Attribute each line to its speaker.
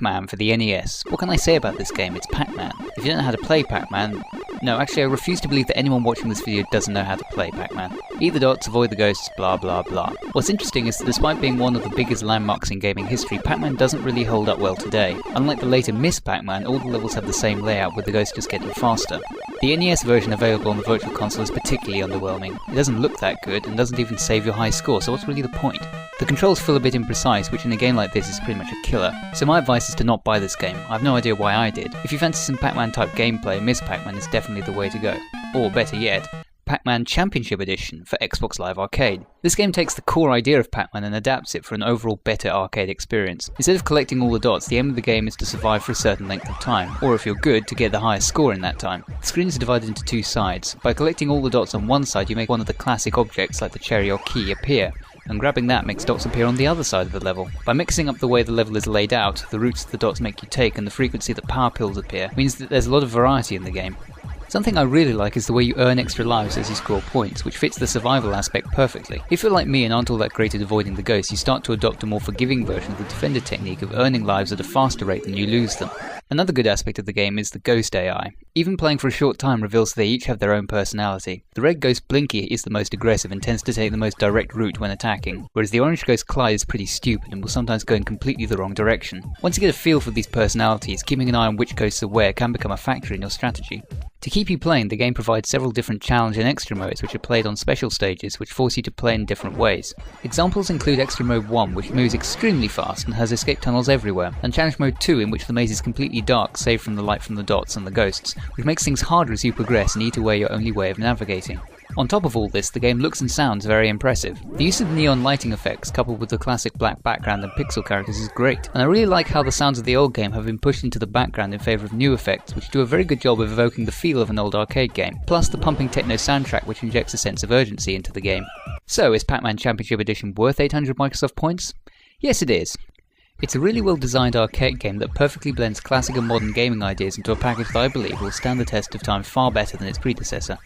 Speaker 1: Pac-Man for the NES. What can I say about this game? It's Pac-Man. If you don't know how to play Pac-Man... No, actually I refuse to believe that anyone watching this video doesn't know how to play Pac-Man. Eat the dots, avoid the ghosts, blah blah blah. What's interesting is that despite being one of the biggest landmarks in gaming history, Pac-Man doesn't really hold up well today. Unlike the later Miss Pac-Man, all the levels have the same layout, with the ghosts just getting faster. The NES version available on the Virtual Console is particularly underwhelming. It doesn't look that good, and doesn't even save your high score, so what's really the point? The controls feel a bit imprecise, which in a game like this is pretty much a killer. So my advice is to not buy this game. I have no idea why I did. If you fancy some Pac-Man type gameplay, Miss Pac-Man is definitely the way to go. Or better yet, Pac-Man Championship Edition for Xbox Live Arcade. This game takes the core idea of Pac-Man and adapts it for an overall better arcade experience. Instead of collecting all the dots, the aim of the game is to survive for a certain length of time, or if you're good, to get the highest score in that time. The screen is divided into two sides. By collecting all the dots on one side, you make one of the classic objects like the cherry or key appear, and grabbing that makes dots appear on the other side of the level. By mixing up the way the level is laid out, the routes the dots make you take, and the frequency that power pills appear, means that there's a lot of variety in the game. Something I really like is the way you earn extra lives as you score points, which fits the survival aspect perfectly. If you're like me and aren't all that great at avoiding the ghosts, you start to adopt a more forgiving version of the defender technique of earning lives at a faster rate than you lose them. Another good aspect of the game is the ghost AI. Even playing for a short time reveals they each have their own personality. The red ghost Blinky is the most aggressive and tends to take the most direct route when attacking, whereas the orange ghost Clyde is pretty stupid and will sometimes go in completely the wrong direction. Once you get a feel for these personalities, keeping an eye on which ghosts are where can become a factor in your strategy. To keep you playing, the game provides several different challenge and extra modes which are played on special stages which force you to play in different ways. Examples include Extra Mode 1, which moves extremely fast and has escape tunnels everywhere, and Challenge Mode 2, in which the maze is completely dark save from the light from the dots and the ghosts, which makes things harder as you progress and eat away your only way of navigating. On top of all this, the game looks and sounds very impressive. The use of neon lighting effects coupled with the classic black background and pixel characters is great, and I really like how the sounds of the old game have been pushed into the background in favour of new effects, which do a very good job of evoking the feel of an old arcade game, plus the pumping techno soundtrack which injects a sense of urgency into the game. So, is Pac-Man Championship Edition worth 800 Microsoft points? Yes, it is. It's a really well designed arcade game that perfectly blends classic and modern gaming ideas into a package that I believe will stand the test of time far better than its predecessor.